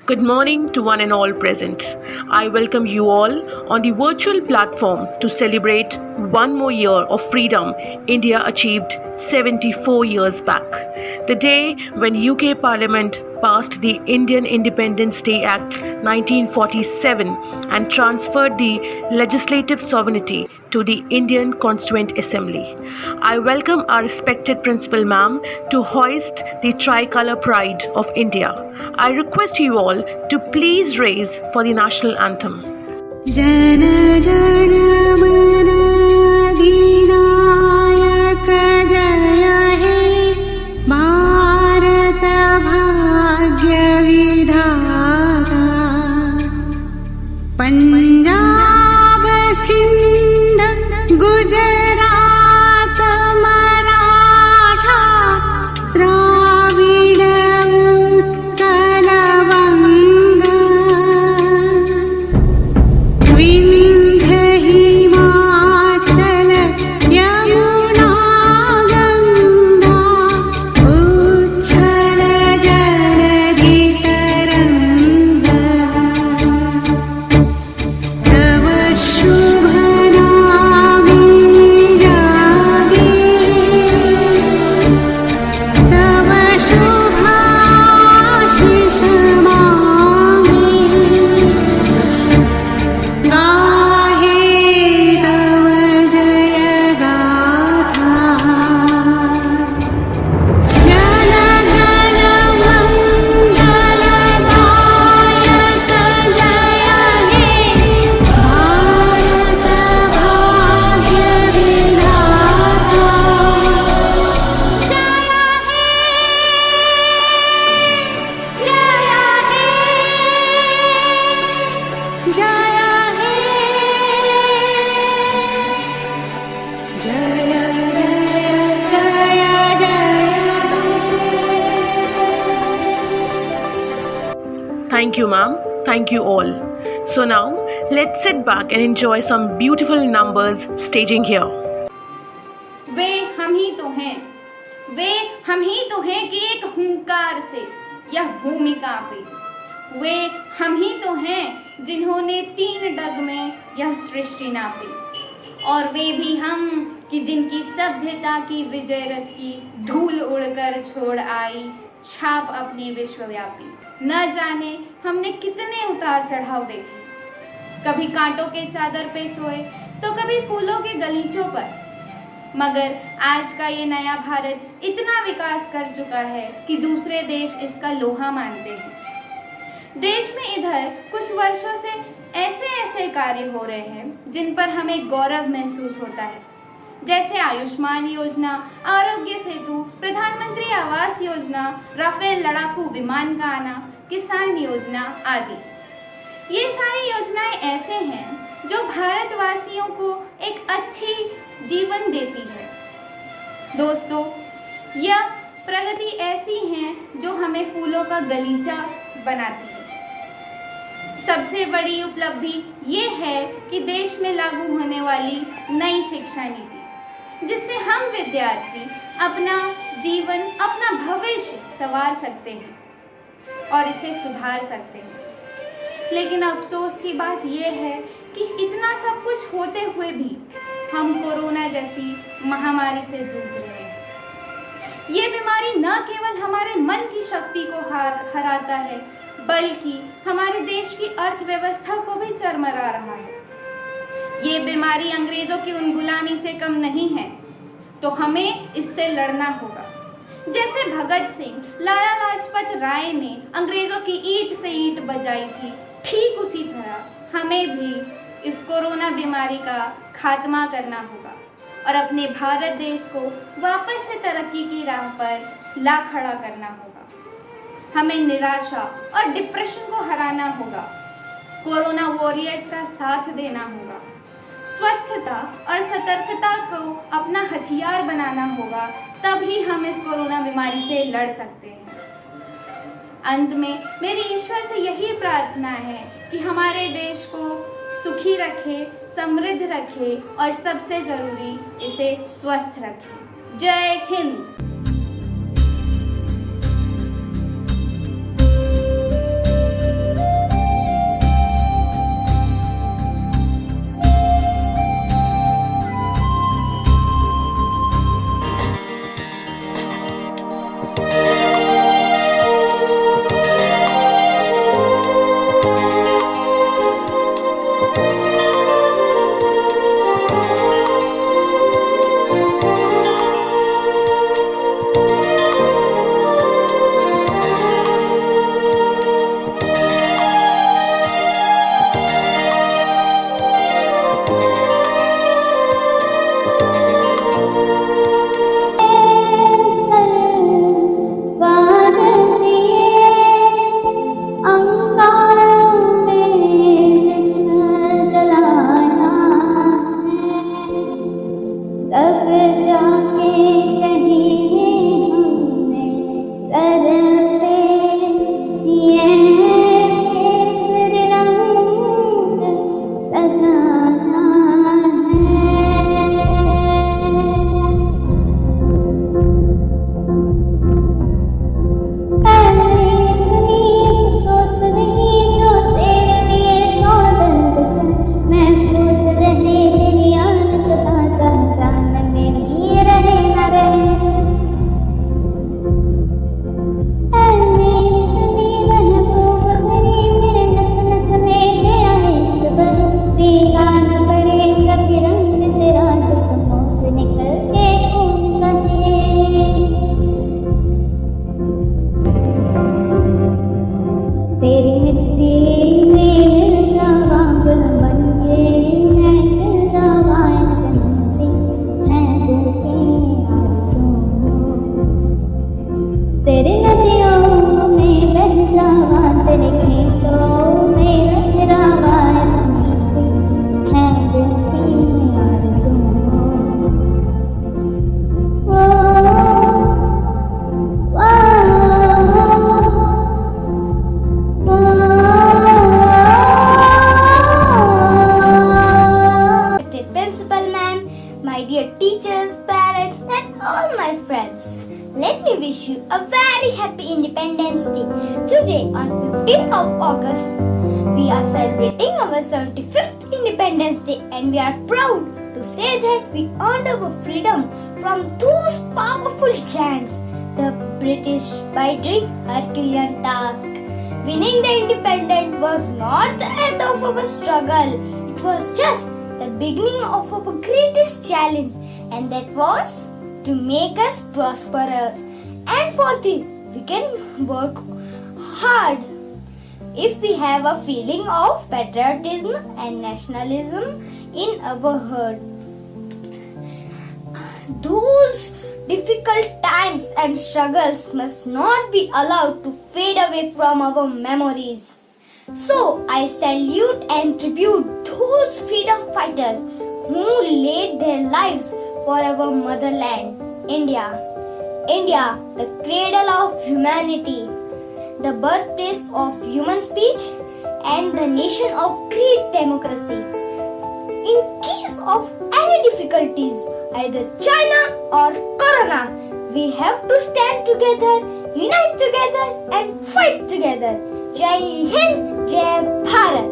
Good morning to one and all present. I welcome you all on the virtual platform to celebrate one more year of freedom India achieved 74 years back. The day when UK Parliament passed the Indian Independence Day Act 1947 and transferred the legislative sovereignty to the Indian Constituent Assembly. I welcome our respected Principal Ma'am to hoist the tricolour pride of India. I request you all to please raise for the national anthem. Jana Gana Mana Adhinayaka Jaya He Bharata Bhagya Vidhata Punjab Sindh Gujarat Maratha Dravida Utkal Vanga Vindhya Himachal Yamuna Ganga Uchchal Jaladhi Taranga तव शुभ नामे जागे तव शुभाशीष मांगे गाहे तव जय गाथा जन गण मंगलदायक जय हे भारत भाग्य विधाता जय हे जय हे जय Thank you, ma'am. Thank you all. So now, let's sit back and enjoy some beautiful numbers staging here. वे हम ही तो हैं, वे हम ही तो हैं कि एक हुंकार से यह भूमि कांपे। वे हम ही तो हैं जिन्होंने 3 डग में यह सृष्टि नापी। और वे भी हम कि जिनकी सभ्यता की विजय रथ की धूल उड़कर छोड़ आई छाप अपनी विश्वव्यापी। न जाने हमने कितने उतार चढ़ाव देखे, कभी कांटों के चादर पे सोए तो कभी फूलों के गलीचों पर, मगर आज का ये नया भारत इतना विकास कर चुका है कि दूसरे देश इसका लोहा मानते हैं। देश में इधर कुछ वर्षों से ऐसे कार्य हो रहे हैं जिन पर हमें गौरव महसूस होता है, जैसे आयुष्मान योजना, आरोग्य सेतु, प्रधानमंत्री आवास योजना, राफेल लड़ाकू विमान का आना, किसान योजना आदि। ये सारी योजनाएं ऐसे हैं जो भारतवासियों को एक अच्छी जीवन देती है। दोस्तों, यह प्रगति ऐसी है जो हमें फूलों का गलीचा बनाती है। सबसे बड़ी उपलब्धि ये है कि देश में लागू होने वाली नई शिक्षा नीति, जिससे हम विद्यार्थी अपना जीवन, अपना भविष्य संवार सकते हैं और इसे सुधार सकते हैं। लेकिन अफसोस की बात यह है कि इतना सब कुछ होते हुए भी हम कोरोना जैसी महामारी से जूझ रहे हैं। ये बीमारी न केवल हमारे मन की शक्ति को हराता है, बल्कि हमारे देश की अर्थव्यवस्था को भी चरमरा रहा है। ये बीमारी अंग्रेजों की उन गुलामी से कम नहीं है, तो हमें इससे लड़ना होगा। जैसे भगत सिंह, लाला लाजपत राय ने अंग्रेजों की ईंट से ईंट बजाई थी, ठीक उसी तरह हमें भी इस कोरोना बीमारी का खात्मा करना होगा और अपने भारत देश को वापस से तरक्की की राह पर ला खड़ा करना होगा। हमें निराशा और डिप्रेशन को हराना होगा, कोरोना वॉरियर्स का साथ देना होगा, स्वच्छता और सतर्कता को अपना हथियार बनाना होगा, तभी हम इस कोरोना बीमारी से लड़ सकते हैं। अंत में मेरी ईश्वर से यही प्रार्थना है कि हमारे देश को सुखी रखे, समृद्ध रखे और सबसे जरूरी इसे स्वस्थ रखे। जय Hind. 15th of August, we are celebrating our 75th Independence Day, and we are proud to say that we earned our freedom from those powerful giants, the British, by doing Herculean task. Winning the independence was not the end of our struggle, it was just the beginning of our greatest challenge, and that was to make us prosperous. And for this, we can work hard if we have a feeling of patriotism and nationalism in our heart. Those difficult times and struggles must not be allowed to fade away from our memories. So I salute and tribute those freedom fighters who laid their lives for our motherland, India. India, the cradle of humanity, the birthplace of human speech, and the nation of great democracy. In case of any difficulties, either China or Corona, we have to stand together, unite together, and fight together. Jai Hind, Jai Bharat.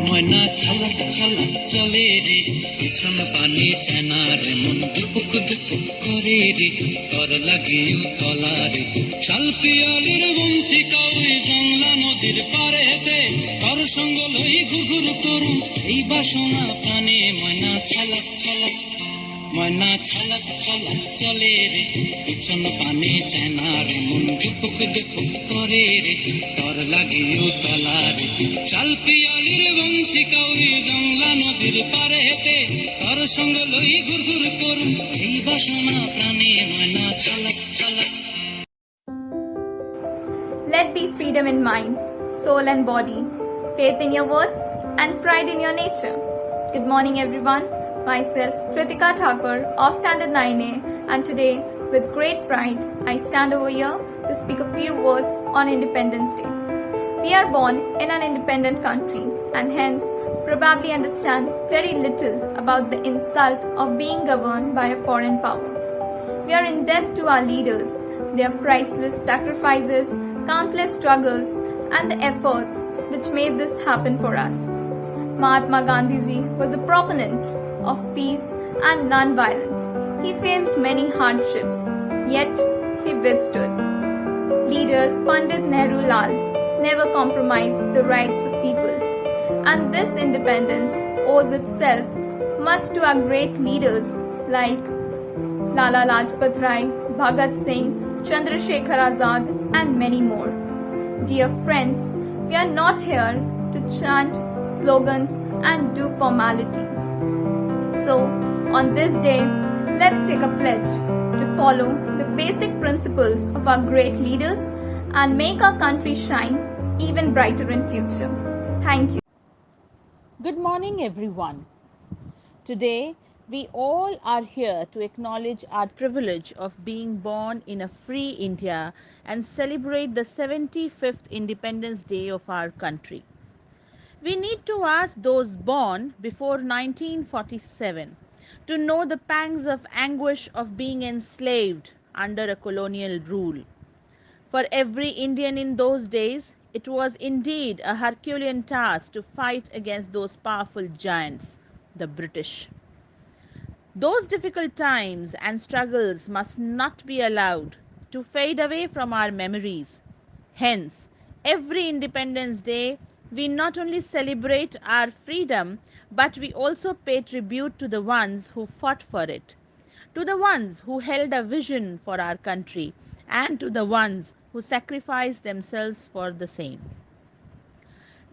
ময়না ছলক ছলক চলে রে পিছন পানি ছানা রে মন দুপুক দুপুক করে রে তর লাগিও তলা রে শাল পিয়ালির বন্তি কাউই জংলা নদীর পারে হেতে তর সঙ্গ লই ঘুরঘুর করু এই বাসনা প্রাণে ময়না ছলক ছলক ময়না ছলক ছলক চলে রে পিছন পানি ছানা রে মন দুপুক দুপুক করে রে তর লাগিও তলা রে শাল পিয়ালির বন্তি কাউই জংলা নদীর পারে হেতে তর সঙ্গ লই ঘুরঘুর করু এই বাসনা প্রাণে ময়না ছলক ছলক। Let be freedom in mind, soul and body, faith in your words, and pride in your nature. Good morning, everyone. Myself, Kritika Thakur of Standard 9A, and today, with great pride, I stand over here to speak a few words on Independence Day. We are born in an independent country and hence probably understand very little about the insult of being governed by a foreign power. We are in debt to our leaders, their priceless sacrifices, countless struggles, and the efforts which made this happen for us. Mahatma Gandhi ji was a proponent of peace and non-violence. He faced many hardships, yet he withstood. Leader Pandit Nehru Lal never compromised the rights of people, and this independence owes itself much to our great leaders like Lala Lajpat Rai, Bhagat Singh, Chandrasekhar Azad, and many more. Dear friends, we are not here to chant slogans and do formality. So, on this day, let's take a pledge to follow the basic principles of our great leaders and make our country shine even brighter in future. Thank you. Good morning, everyone. Today, we all are here to acknowledge our privilege of being born in a free India and celebrate the 75th Independence Day of our country. We need to ask those born before 1947 to know the pangs of anguish of being enslaved under a colonial rule. For every Indian in those days, it was indeed a Herculean task to fight against those powerful giants, the British. Those difficult times and struggles must not be allowed to fade away from our memories. Hence, every Independence Day, we not only celebrate our freedom, but we also pay tribute to the ones who fought for it, to the ones who held a vision for our country, and to the ones who sacrificed themselves for the same.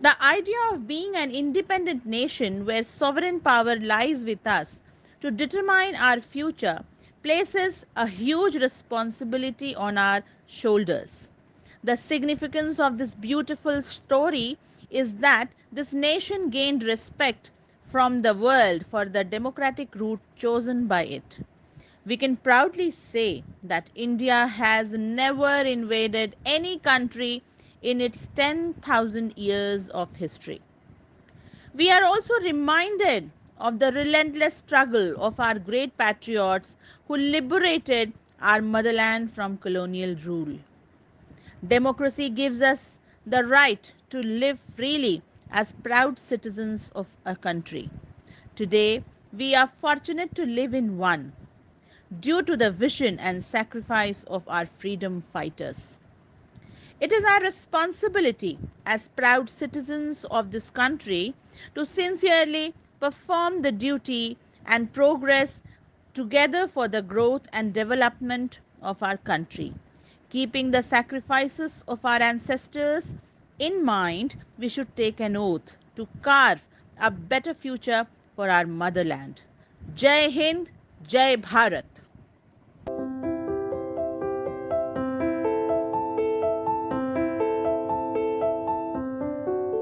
The idea of being an independent nation where sovereign power lies with us to determine our future places a huge responsibility on our shoulders. The significance of this beautiful story is that this nation gained respect from the world for the democratic route chosen by it. We can proudly say that India has never invaded any country in its 10,000 years of history. We are also reminded of the relentless struggle of our great patriots who liberated our motherland from colonial rule. Democracy gives us the right to live freely as proud citizens of a country. Today, we are fortunate to live in one due to the vision and sacrifice of our freedom fighters. It is our responsibility as proud citizens of this country to sincerely perform the duty and progress together for the growth and development of our country. Keeping the sacrifices of our ancestors in mind, we should take an oath to carve a better future for our motherland. Jai Hind, Jai Bharat.